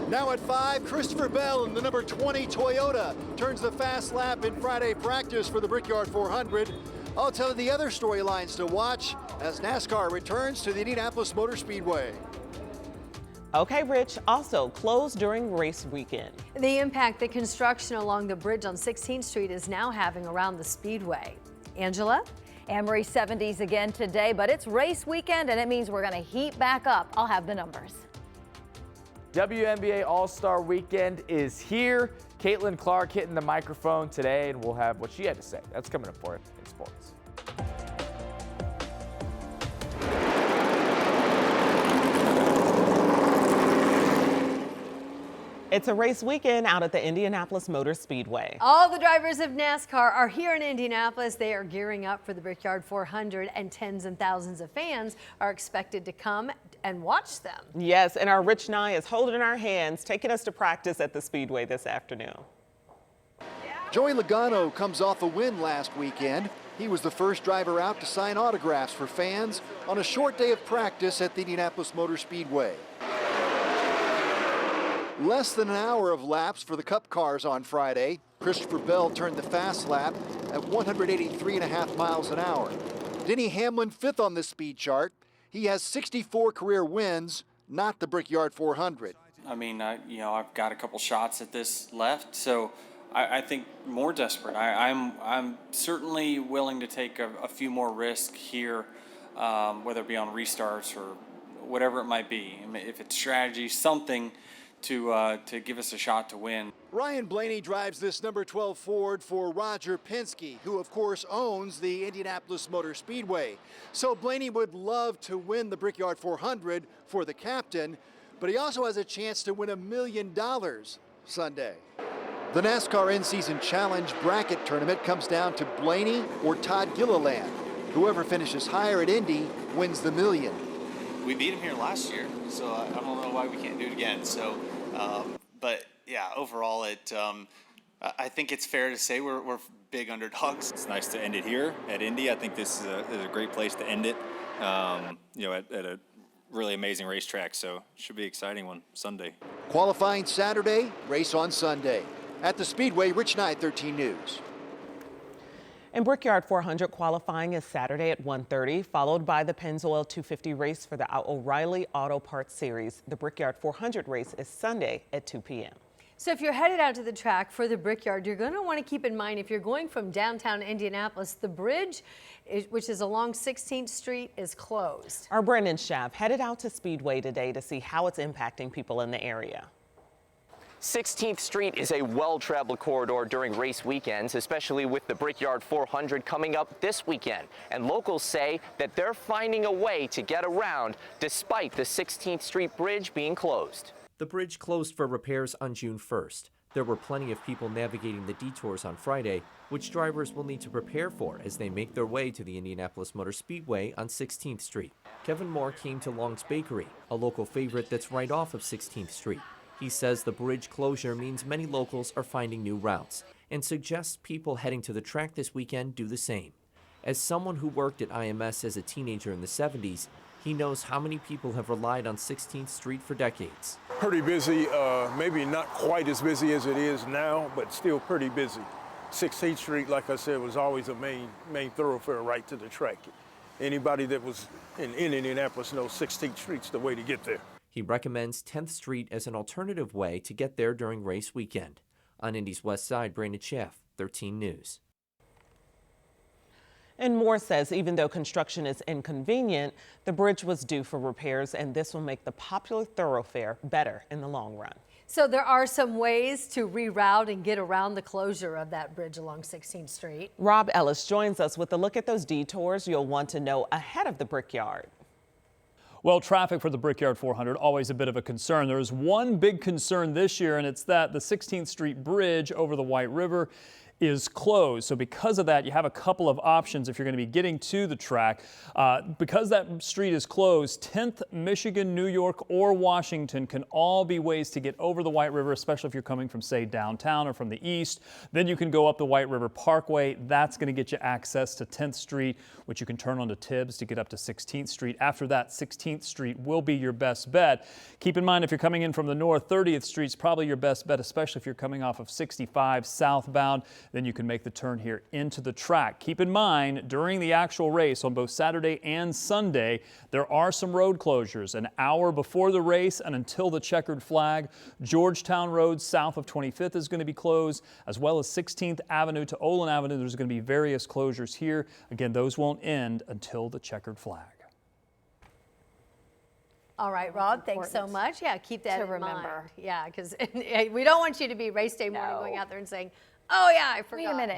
Now at 5, Christopher Bell in the number 20 Toyota turns the fast lap in Friday practice for the Brickyard 400. I'll tell you the other storylines to watch as NASCAR returns to the Indianapolis Motor Speedway. Okay, Rich, also closed during race weekend. The impact that construction along the bridge on 16th Street is now having around the Speedway. Angela? Anne-Marie, 70s again today, but it's race weekend and it means we're going to heat back up. I'll have the numbers. WNBA All-Star weekend is here. Caitlin Clark hitting the microphone today, and we'll have what she had to say. That's coming up for it in sports. It's a race weekend out at the Indianapolis Motor Speedway. All the drivers of NASCAR are here in Indianapolis. They are gearing up for the Brickyard 400, and tens and thousands of fans are expected to come and watch them. Yes, and our Rich Nye is holding our hands, taking us to practice at the Speedway this afternoon. Joey Logano comes off a win last weekend. He was the first driver out to sign autographs for fans on a short day of practice at the Indianapolis Motor Speedway. Less than an hour of laps for the Cup cars on Friday. Christopher Bell turned the fast lap at 183.5 miles an hour. Denny Hamlin fifth on the speed chart. He has 64 career wins, not the Brickyard 400. I mean, I've got a couple shots at this left, so I think more desperate. I'm certainly willing to take a few more risks here, whether it be on restarts or whatever it might be. I mean, if it's strategy, something to give us a shot to win. Ryan Blaney drives this number 12 Ford for Roger Penske, who of course owns the Indianapolis Motor Speedway. So Blaney would love to win the Brickyard 400 for the captain, but he also has a chance to win $1 million Sunday. The NASCAR in-season challenge bracket tournament comes down to Blaney or Todd Gilliland. Whoever finishes higher at Indy wins the $1 million. We beat him here last year, so I don't know why we can't do it again. So, but yeah, overall, I think it's fair to say we're big underdogs. It's nice to end it here at Indy. I think this is a great place to end it. At a really amazing racetrack, so it should be an exciting one Sunday. Qualifying Saturday, race on Sunday. At the Speedway, Rich Nye, 13 News. And Brickyard 400 qualifying is Saturday at 1:30, followed by the Pennzoil 250 race for the O'Reilly Auto Parts Series. The Brickyard 400 race is Sunday at 2 p.m. So if you're headed out to the track for the Brickyard, you're going to want to keep in mind if you're going from downtown Indianapolis, the bridge, which is along 16th Street, is closed. Our Brendan Schaaf headed out to Speedway today to see how it's impacting people in the area. 16th Street is a well-traveled corridor during race weekends, especially with the Brickyard 400 coming up this weekend. And locals say that they're finding a way to get around despite the 16th Street bridge being closed. The bridge closed for repairs on June 1st. There were plenty of people navigating the detours on Friday, which drivers will need to prepare for as they make their way to the Indianapolis Motor Speedway on 16th Street. Kevin Moore came to Long's Bakery, a local favorite that's right off of 16th Street. He says the bridge closure means many locals are finding new routes and suggests people heading to the track this weekend do the same. As someone who worked at IMS as a teenager in the 70s, he knows how many people have relied on 16th Street for decades. Pretty busy, maybe not quite as busy as it is now, but still pretty busy. 16th Street, like I said, was always a main thoroughfare right to the track. Anybody that was in Indianapolis knows 16th Street's the way to get there. He recommends 10th Street as an alternative way to get there during race weekend. On Indy's West Side, Brandon Schaaf, 13 News. And Moore says even though construction is inconvenient, the bridge was due for repairs, and this will make the popular thoroughfare better in the long run. So there are some ways to reroute and get around the closure of that bridge along 16th Street. Rob Ellis joins us with a look at those detours you'll want to know ahead of the Brickyard. Well, traffic for the Brickyard 400, always a bit of a concern. There's one big concern this year, and it's that the 16th Street Bridge over the White River is closed. So because of that, you have a couple of options if you're going to be getting to the track. Because that street is closed, 10th, Michigan, New York, or Washington can all be ways to get over the White River, especially if you're coming from, say, downtown or from the east. Then you can go up the White River Parkway. That's going to get you access to 10th Street, which you can turn onto Tibbs to get up to 16th Street. After that, 16th Street will be your best bet. Keep in mind, if you're coming in from the north, 30th Street is probably your best bet, especially if you're coming off of 65 southbound. Then you can make the turn here into the track. Keep in mind, during the actual race on both Saturday and Sunday, there are some road closures. An hour before the race and until the checkered flag, Georgetown Road south of 25th is going to be closed, as well as 16th Avenue to Olin Avenue. There's going to be various closures here. Again, those won't end until the checkered flag. All right, Rob, thanks so much. Yeah, keep that in remember. mind. Yeah, because we don't want you to be race day morning going out there and saying, oh, yeah, I forgot. Wait a minute.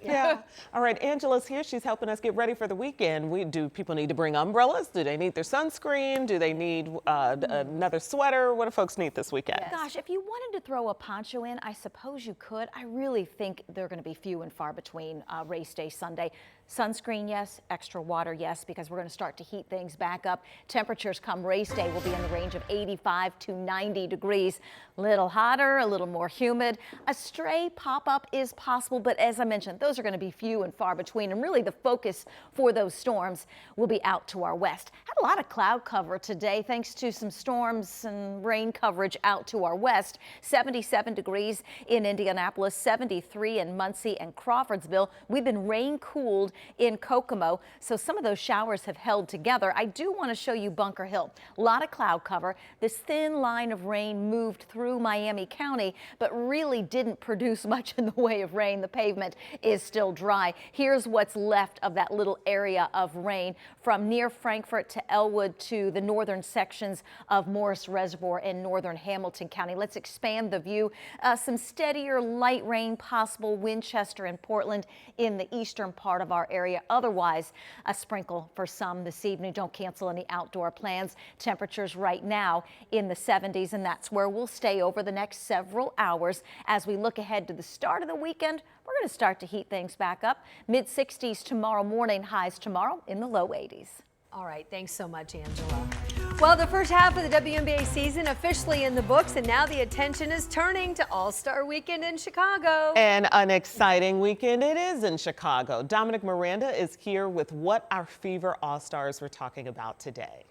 Yeah. All right, Angela's here. She's helping us get ready for the weekend. Do people need to bring umbrellas? Do they need their sunscreen? Do they need another sweater? What do folks need this weekend? Gosh, if you wanted to throw a poncho in, I suppose you could. I really think they're going to be few and far between race day Sunday. Sunscreen, yes. Extra water, yes, because we're going to start to heat things back up. Temperatures come race day will be in the range of 85 to 90 degrees. A little hotter, a little more humid. A stray pop-up is possible, but as I mentioned, those are going to be few and far between. And really the focus for those storms will be out to our west. Had a lot of cloud cover today thanks to some storms and rain coverage out to our west. 77 degrees in Indianapolis, 73 in Muncie and Crawfordsville. We've been rain cooled in Kokomo, so some of those showers have held together. I do want to show you Bunker Hill. A lot of cloud cover. This thin line of rain moved through Miami County, but really didn't produce much in the way of rain. The pavement is still dry. Here's what's left of that little area of rain from near Frankfort to Elwood to the northern sections of Morris Reservoir in northern Hamilton County. Let's expand the view. Some steadier light rain possible Winchester and Portland in the eastern part of our area. Otherwise, a sprinkle for some this evening. Don't cancel any outdoor plans. Temperatures right now in the 70s, and that's where we'll stay over the next several hours. As we look ahead to the start of the weekend, we're going to start to heat things back up. Mid-60s tomorrow morning, highs tomorrow in the low 80s. All right, thanks so much, Angela. Well, the first half of the WNBA season officially in the books, and now the attention is turning to All-Star Weekend in Chicago. And an exciting weekend it is in Chicago. Dominic Miranda is here with what our Fever All-Stars were talking about today.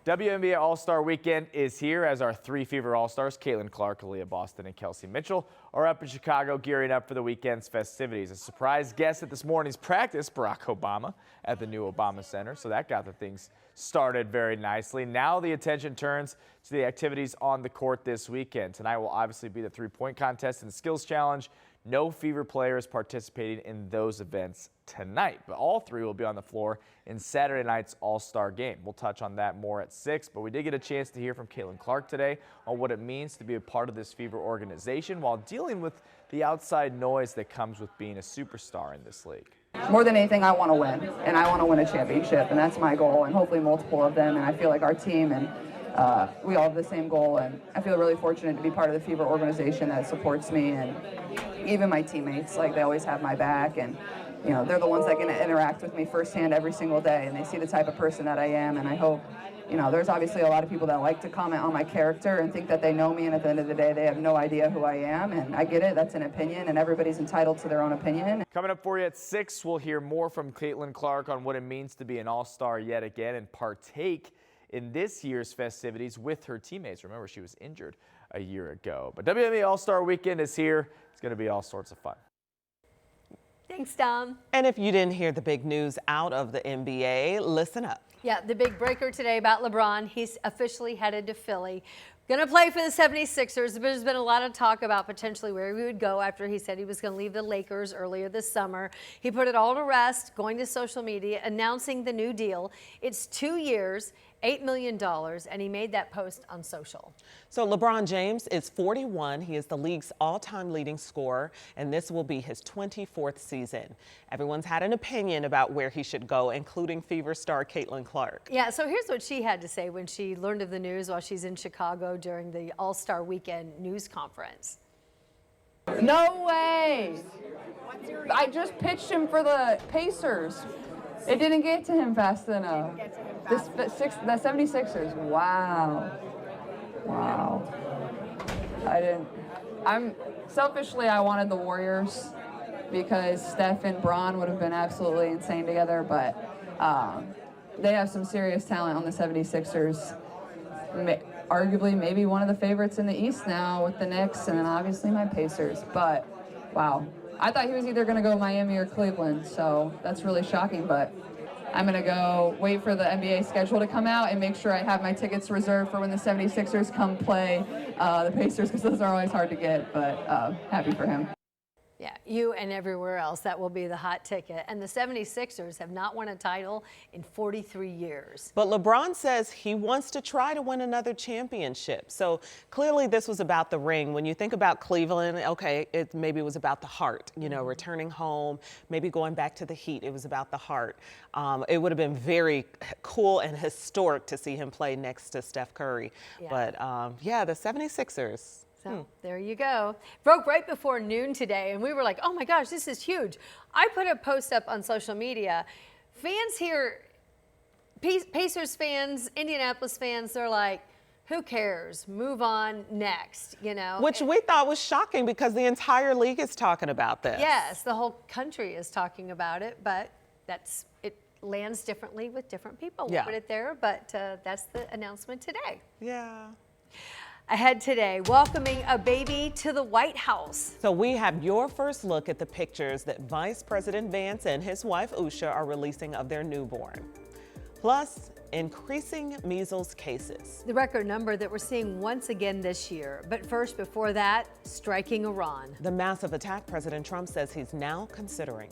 WNBA All-Star Weekend is here as our three Fever All-Stars, Caitlin Clark, Aaliyah Boston, and Kelsey Mitchell, are up in Chicago gearing up for the weekend's festivities. A surprise guest at this morning's practice, Barack Obama, at the new Obama Center, so that got the things started very nicely. Now the attention turns to the activities on the court this weekend. Tonight will obviously be the three-point contest and the skills challenge. No Fever players participating in those events tonight, but all three will be on the floor in Saturday night's All-Star game. We'll touch on that more at 6, but we did get a chance to hear from Caitlin Clark today on what it means to be a part of this Fever organization while dealing with the outside noise that comes with being a superstar in this league. More than anything, I want to win, and I want to win a championship, and that's my goal, and hopefully multiple of them, and I feel like our team and we all have the same goal, and I feel really fortunate to be part of the Fever organization that supports me, and even my teammates, like, they always have my back, and you know, they're the ones that can interact with me firsthand every single day, and they see the type of person that I am, and I hope, you know, there's obviously a lot of people that like to comment on my character and think that they know me, and at the end of the day, they have no idea who I am, and I get it, that's an opinion, and everybody's entitled to their own opinion. Coming up for you at 6, we'll hear more from Caitlin Clark on what it means to be an All-Star yet again and partake in this year's festivities with her teammates. Remember, she was injured a year ago. But WNBA All-Star Weekend is here. It's going to be all sorts of fun. Thanks, Dom. And if you didn't hear the big news out of the NBA, listen up. Yeah, the big breaker today about LeBron. He's officially headed to Philly. Going to play for the 76ers. There's been a lot of talk about potentially where he would go after he said he was going to leave the Lakers earlier this summer. He put it all to rest, going to social media, announcing the new deal. It's 2 years, $8 million, and he made that post on social. So LeBron James is 41. He is the league's all-time leading scorer, and this will be his 24th season. Everyone's had an opinion about where he should go, including Fever star Caitlin Clark. Yeah, so here's what she had to say when she learned of the news while she's in Chicago during the All-Star Weekend news conference. No way! I just pitched him for the Pacers. It didn't get to him fast enough. The 76ers. Wow. Wow. Selfishly, I wanted the Warriors because Steph and Bron would have been absolutely insane together, but they have some serious talent on the 76ers. Arguably maybe one of the favorites in the East now with the Knicks, and then obviously my Pacers. But wow, I thought he was either going to go Miami or Cleveland, so that's really shocking. But I'm going to go wait for the NBA schedule to come out and make sure I have my tickets reserved for when the 76ers come play the Pacers, because those are always hard to get, but happy for him. Yeah, you and everywhere else, that will be the hot ticket. And the 76ers have not won a title in 43 years. But LeBron says he wants to try to win another championship. So clearly this was about the ring. When you think about Cleveland, okay, maybe it was about the heart, you know, returning home, maybe going back to the Heat. It was about the heart. It would have been very cool and historic to see him play next to Steph Curry. Yeah. But yeah, the 76ers. So there you go. Broke right before noon today, and we were like, oh my gosh, this is huge. I put a post up on social media. Fans here, Pacers fans, Indianapolis fans, they're like, who cares? Move on next, you know? Which we thought was shocking because the entire league is talking about this. Yes, the whole country is talking about it, but it lands differently with different people. We'll put it there, but that's the announcement today. Yeah. Ahead today, welcoming a baby to the White House. So we have your first look at the pictures that Vice President Vance and his wife Usha are releasing of their newborn. Plus, increasing measles cases. The record number that we're seeing once again this year. But first, before that, striking Iran. The massive attack President Trump says he's now considering.